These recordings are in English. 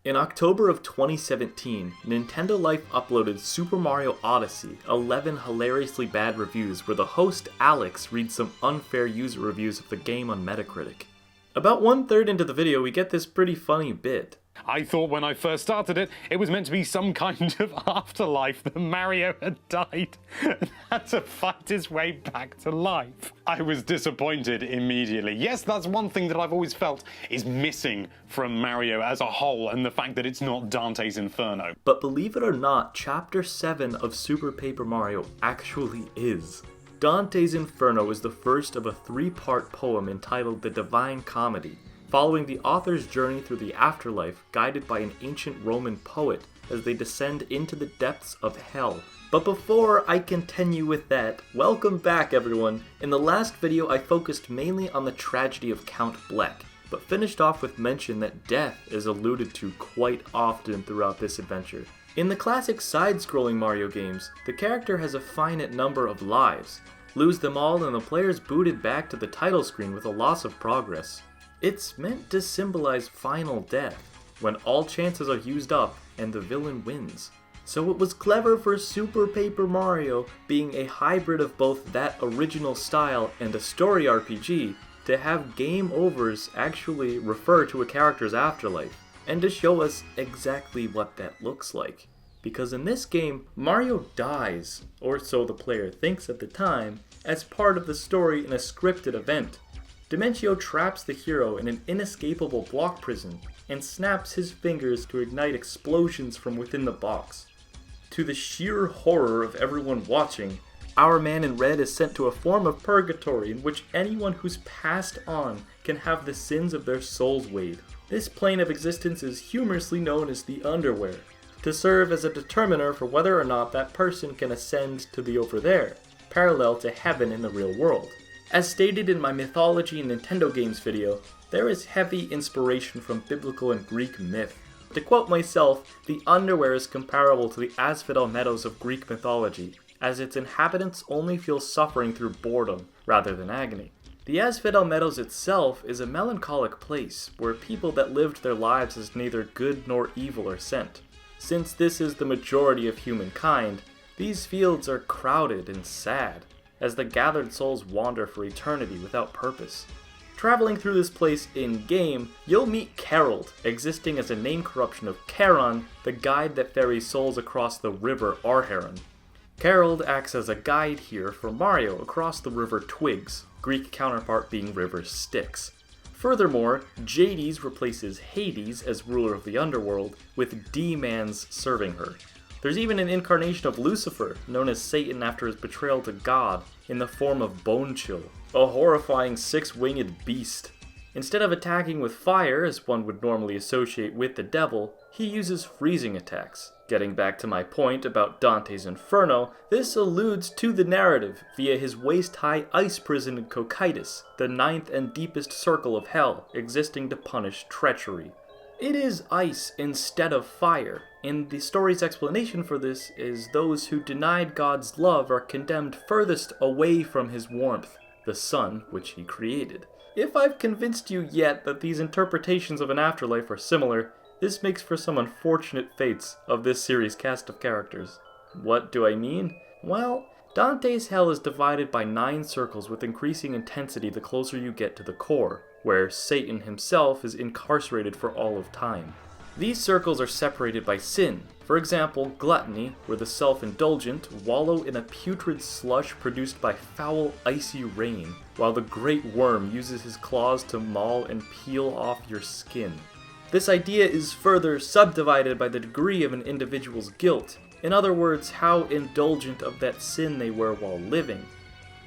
In October of 2017, Nintendo Life uploaded Super Mario Odyssey, 11 hilariously bad reviews where the host Alex reads some unfair user reviews of the game on Metacritic. About 1/3 into the video we get this pretty funny bit. I thought when I first started it, it was meant to be some kind of afterlife that Mario had died and had to fight his way back to life. I was disappointed immediately. Yes, that's one thing that I've always felt is missing from Mario as a whole, and the fact that it's not Dante's Inferno. But believe it or not, Chapter 7 of Super Paper Mario actually is. Dante's Inferno is the first of a 3-part poem entitled The Divine Comedy, following the author's journey through the afterlife guided by an ancient Roman poet as they descend into the depths of hell. But before I continue with that, welcome back everyone. In the last video I focused mainly on the tragedy of Count Bleck, but finished off with mention that death is alluded to quite often throughout this adventure. In the classic side-scrolling Mario games, the character has a finite number of lives. Lose them all and the player is booted back to the title screen with a loss of progress. It's meant to symbolize final death, when all chances are used up and the villain wins. So it was clever for Super Paper Mario, being a hybrid of both that original style and a story RPG, to have game overs actually refer to a character's afterlife, and to show us exactly what that looks like. Because in this game, Mario dies, or so the player thinks at the time, as part of the story in a scripted event. Dimentio traps the hero in an inescapable block prison and snaps his fingers to ignite explosions from within the box. To the sheer horror of everyone watching, our man in red is sent to a form of purgatory in which anyone who's passed on can have the sins of their souls weighed. This plane of existence is humorously known as the underwear, to serve as a determiner for whether or not that person can ascend to the over there, parallel to heaven in the real world. As stated in my Mythology and Nintendo Games video, there is heavy inspiration from biblical and Greek myth. To quote myself, the underwear is comparable to the asphodel meadows of Greek mythology, as its inhabitants only feel suffering through boredom rather than agony. The asphodel meadows itself is a melancholic place where people that lived their lives as neither good nor evil are sent. Since this is the majority of humankind, these fields are crowded and sad, as the gathered souls wander for eternity without purpose. Traveling through this place in-game, you'll meet Carold, existing as a name corruption of Charon, the guide that ferries souls across the river Arheron. Carold acts as a guide here for Mario across the river Twigs, Greek counterpart being river Styx. Furthermore, Jades replaces Hades as ruler of the underworld, with D-Mans serving her. There's even an incarnation of Lucifer, known as Satan after his betrayal to God, in the form of Bone Chill, a horrifying 6-winged beast. Instead of attacking with fire, as one would normally associate with the devil, he uses freezing attacks. Getting back to my point about Dante's Inferno, this alludes to the narrative via his waist-high ice prison in Cocytus, the 9th and deepest circle of hell, existing to punish treachery. It is ice instead of fire, and the story's explanation for this is those who denied God's love are condemned furthest away from his warmth, the sun which he created. If I've convinced you yet that these interpretations of an afterlife are similar, this makes for some unfortunate fates of this series' cast of characters. What do I mean? Well, Dante's hell is divided by 9 circles with increasing intensity the closer you get to the core, where Satan himself is incarcerated for all of time. These circles are separated by sin. For example, gluttony, where the self-indulgent wallow in a putrid slush produced by foul, icy rain, while the great worm uses his claws to maul and peel off your skin. This idea is further subdivided by the degree of an individual's guilt, in other words, how indulgent of that sin they were while living.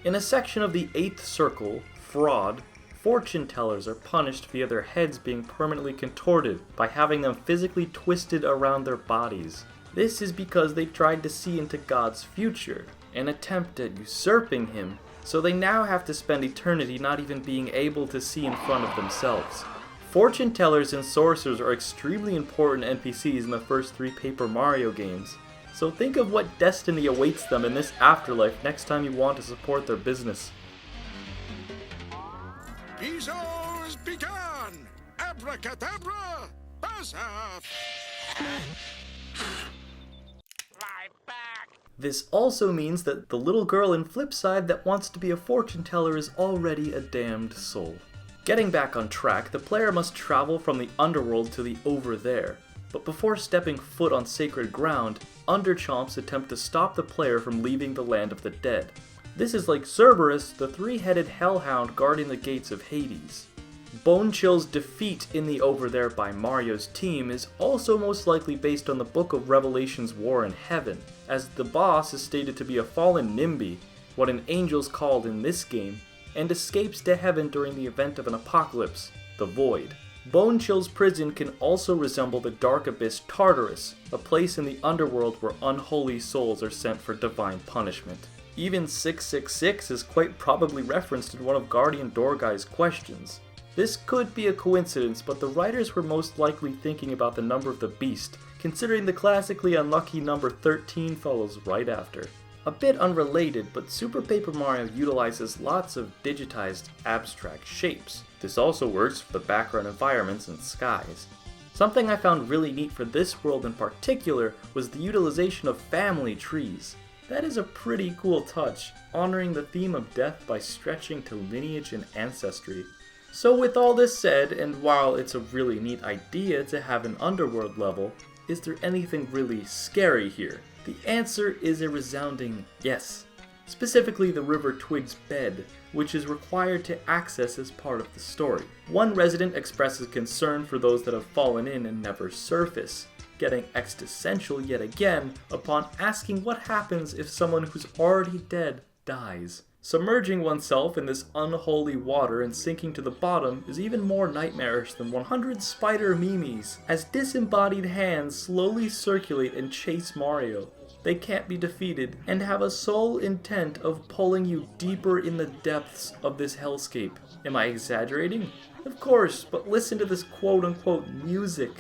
In a section of the 8th circle, fraud, fortune tellers are punished via their heads being permanently contorted by having them physically twisted around their bodies. This is because they tried to see into God's future, an attempt at usurping him, so they now have to spend eternity not even being able to see in front of themselves. Fortune tellers and sorcerers are extremely important NPCs in the first 3 Paper Mario games, so think of what destiny awaits them in this afterlife next time you want to support their business. Bizos begun! Abracadabra! Joseph! My back! This also means that the little girl in Flipside that wants to be a fortune teller is already a damned soul. Getting back on track, the player must travel from the underworld to the over there. But before stepping foot on sacred ground, Underchomps attempt to stop the player from leaving the land of the dead. This is like Cerberus, the three-headed hellhound guarding the gates of Hades. Bone Chill's defeat in the over there by Mario's team is also most likely based on the Book of Revelation's War in Heaven, as the boss is stated to be a fallen NIMBY, what an angel's called in this game, and escapes to heaven during the event of an apocalypse, the Void. Bone Chill's prison can also resemble the dark abyss Tartarus, a place in the underworld where unholy souls are sent for divine punishment. Even 666 is quite probably referenced in one of Guardian Dorgai's questions. This could be a coincidence, but the writers were most likely thinking about the number of the beast, considering the classically unlucky number 13 follows right after. A bit unrelated, but Super Paper Mario utilizes lots of digitized abstract shapes. This also works for the background environments and skies. Something I found really neat for this world in particular was the utilization of family trees. That is a pretty cool touch, honoring the theme of death by stretching to lineage and ancestry. So with all this said, and while it's a really neat idea to have an underworld level, is there anything really scary here? The answer is a resounding yes. Specifically the River Twig's bed, which is required to access as part of the story. One resident expresses concern for those that have fallen in and never surface, getting existential yet again upon asking what happens if someone who's already dead dies. Submerging oneself in this unholy water and sinking to the bottom is even more nightmarish than 100 spider memes, as disembodied hands slowly circulate and chase Mario. They can't be defeated, and have a sole intent of pulling you deeper in the depths of this hellscape. Am I exaggerating? Of course, but listen to this quote-unquote music.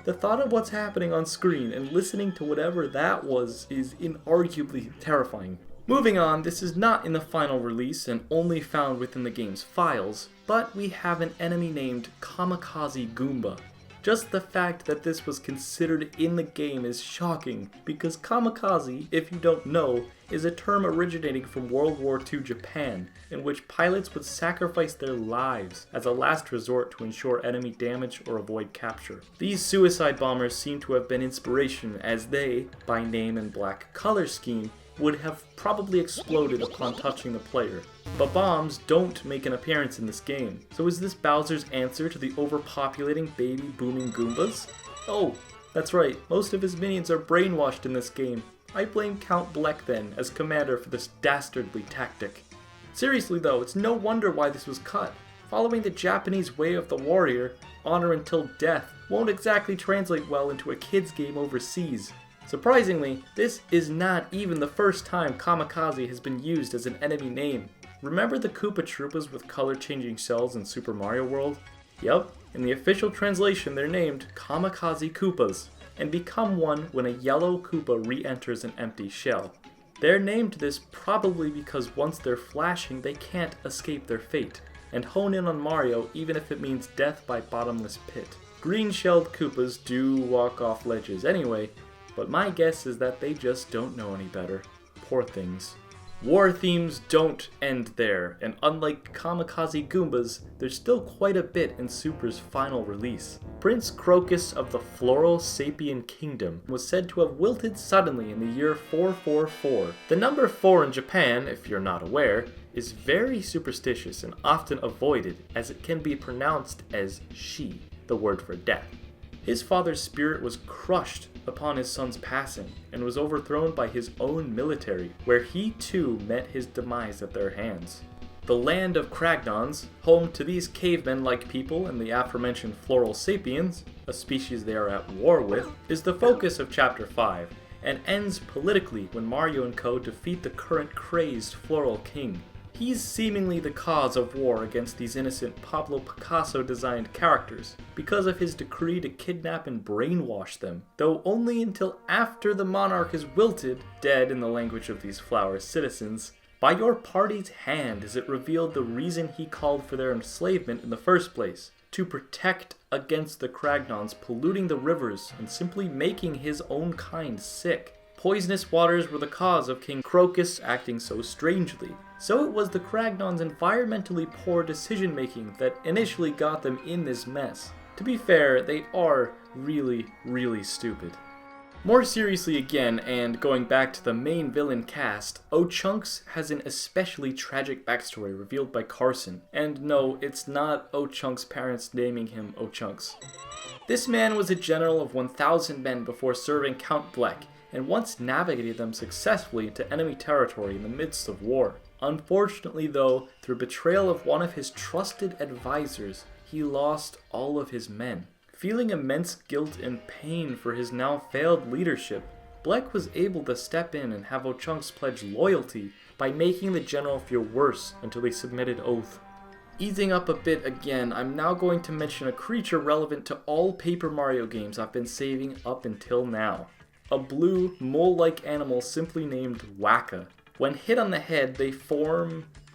The thought of what's happening on screen and listening to whatever that was is inarguably terrifying. Moving on, this is not in the final release and only found within the game's files, but we have an enemy named Kamikaze Goomba. Just the fact that this was considered in the game is shocking, because kamikaze, if you don't know, is a term originating from World War II Japan, in which pilots would sacrifice their lives as a last resort to ensure enemy damage or avoid capture. These suicide bombers seem to have been inspiration, as they, by name and black color scheme, would have probably exploded upon touching the player. But bombs don't make an appearance in this game, so is this Bowser's answer to the overpopulating baby booming Goombas? Oh, that's right, most of his minions are brainwashed in this game. I blame Count Bleck then, as commander for this dastardly tactic. Seriously though, it's no wonder why this was cut. Following the Japanese way of the warrior, honor until death won't exactly translate well into a kid's game overseas. Surprisingly, this is not even the first time Kamikaze has been used as an enemy name. Remember the Koopa Troopas with color-changing shells in Super Mario World? Yup, in the official translation they're named Kamikaze Koopas, and become one when a yellow Koopa re-enters an empty shell. They're named this probably because once they're flashing they can't escape their fate, and hone in on Mario even if it means death by bottomless pit. Green-shelled Koopas do walk off ledges anyway, but my guess is that they just don't know any better. Poor things. War themes don't end there, and unlike Kamikaze Goombas, there's still quite a bit in Super's final release. Prince Crocus of the Floral Sapien Kingdom was said to have wilted suddenly in the year 444. The number 4 in Japan, if you're not aware, is very superstitious and often avoided, as it can be pronounced as she, the word for death. His father's spirit was crushed upon his son's passing, and was overthrown by his own military, where he too met his demise at their hands. The land of Kragnons, home to these cavemen-like people and the aforementioned Floral Sapiens, a species they are at war with, is the focus of Chapter 5, and ends politically when Mario and co. defeat the current crazed Floral King. He's seemingly the cause of war against these innocent Pablo Picasso-designed characters because of his decree to kidnap and brainwash them, though only until after the monarch is wilted, dead in the language of these flower citizens. By your party's hand is it revealed the reason he called for their enslavement in the first place, to protect against the Cragnons polluting the rivers and simply making his own kind sick. Poisonous waters were the cause of King Crocus acting so strangely. So it was the Cragnons' environmentally poor decision making that initially got them in this mess. To be fair, they are really, really stupid. More seriously again, and going back to the main villain cast, O'Chunks has an especially tragic backstory revealed by Carson. And no, it's not O'Chunks' parents naming him O'Chunks. This man was a general of 1,000 men before serving Count Bleck, and once navigated them successfully into enemy territory in the midst of war. Unfortunately though, through betrayal of one of his trusted advisors, he lost all of his men. Feeling immense guilt and pain for his now failed leadership, Bleck was able to step in and have O'Chunks pledge loyalty by making the general feel worse until he submitted oath. Easing up a bit again, I'm now going to mention a creature relevant to all Paper Mario games I've been saving up until now. A blue, mole-like animal simply named Wacka. When hit on the head, they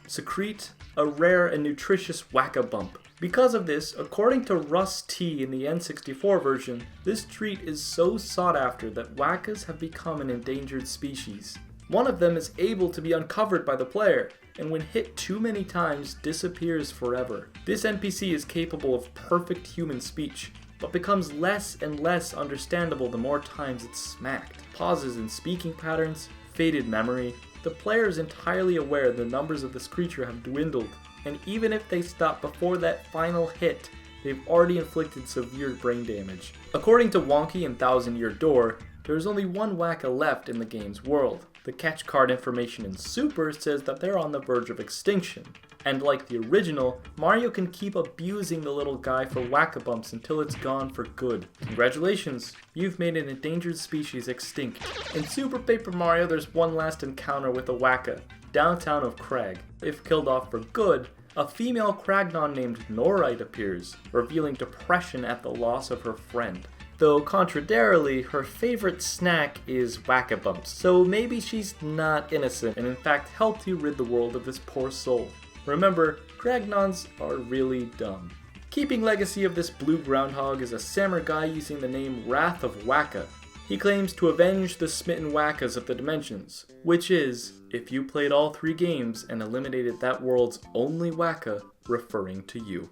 secrete a rare and nutritious Wacka Bump. Because of this, according to Russ T in the N64 version, this treat is so sought after that Wackas have become an endangered species. One of them is able to be uncovered by the player, and when hit too many times, disappears forever. This NPC is capable of perfect human speech, but becomes less and less understandable the more times it's smacked. Pauses in speaking patterns, faded memory. The player is entirely aware the numbers of this creature have dwindled, and even if they stop before that final hit, they've already inflicted severe brain damage. According to Wonky and Thousand Year Door, there is only one Wacka left in the game's world. The catch card information in Super says that they're on the verge of extinction. And like the original, Mario can keep abusing the little guy for Wacka Bumps until it's gone for good. Congratulations, you've made an endangered species extinct. In Super Paper Mario, there's one last encounter with a Wacka, downtown of Crag. If killed off for good, a female Cragnon named Norite appears, revealing depression at the loss of her friend. Though contradictorily, her favorite snack is Wacka Bumps, so maybe she's not innocent and in fact helped you rid the world of this poor soul. Remember, Cragnons are really dumb. Keeping legacy of this blue groundhog is a samurai guy using the name Wrath of Wacka. He claims to avenge the smitten Wackas of the dimensions, which is, if you played all 3 games and eliminated that world's only Wacka, referring to you.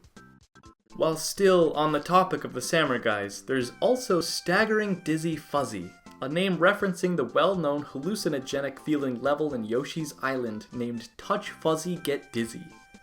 While still on the topic of the samurai guys, there's also Staggering Dizzy Fuzzy, a name referencing the well-known hallucinogenic feeling level in Yoshi's Island named Touch Fuzzy Get Dizzy.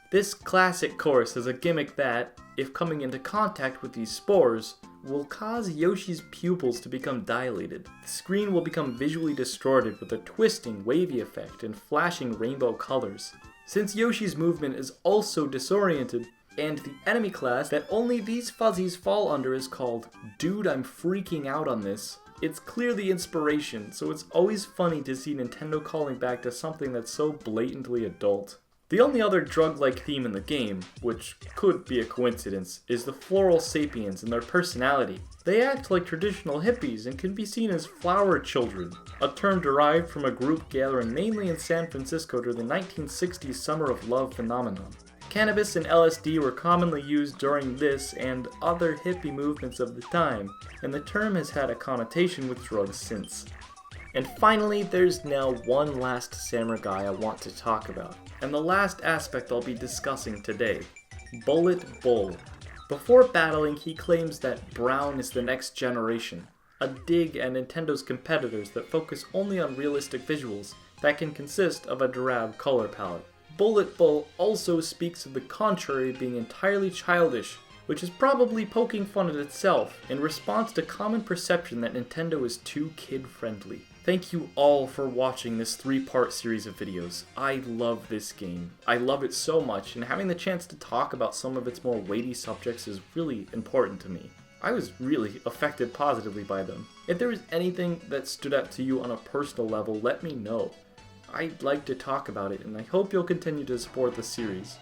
This classic course has a gimmick that, if coming into contact with these spores, will cause Yoshi's pupils to become dilated. The screen will become visually distorted with a twisting, wavy effect and flashing rainbow colors. Since Yoshi's movement is also disoriented, and the enemy class that only these fuzzies fall under is called Dude I'm Freaking Out on This, it's clearly inspiration, so it's always funny to see Nintendo calling back to something that's so blatantly adult. The only other drug-like theme in the game, which could be a coincidence, is the floral sapiens and their personality. They act like traditional hippies and can be seen as flower children, a term derived from a group gathering mainly in San Francisco during the 1960s Summer of Love phenomenon. Cannabis and LSD were commonly used during this and other hippie movements of the time, and the term has had a connotation with drugs since. And finally, there's now one last samurai guy I want to talk about, and the last aspect I'll be discussing today, Bullet Bull. Before battling, he claims that Brown is the next generation, a dig at Nintendo's competitors that focus only on realistic visuals that can consist of a drab color palette. Bullet Bull also speaks of the contrary being entirely childish, which is probably poking fun at itself in response to common perception that Nintendo is too kid-friendly. Thank you all for watching this 3-part series of videos. I love this game. I love it so much, and having the chance to talk about some of its more weighty subjects is really important to me. I was really affected positively by them. If there was anything that stood out to you on a personal level, let me know. I'd like to talk about it, and I hope you'll continue to support the series.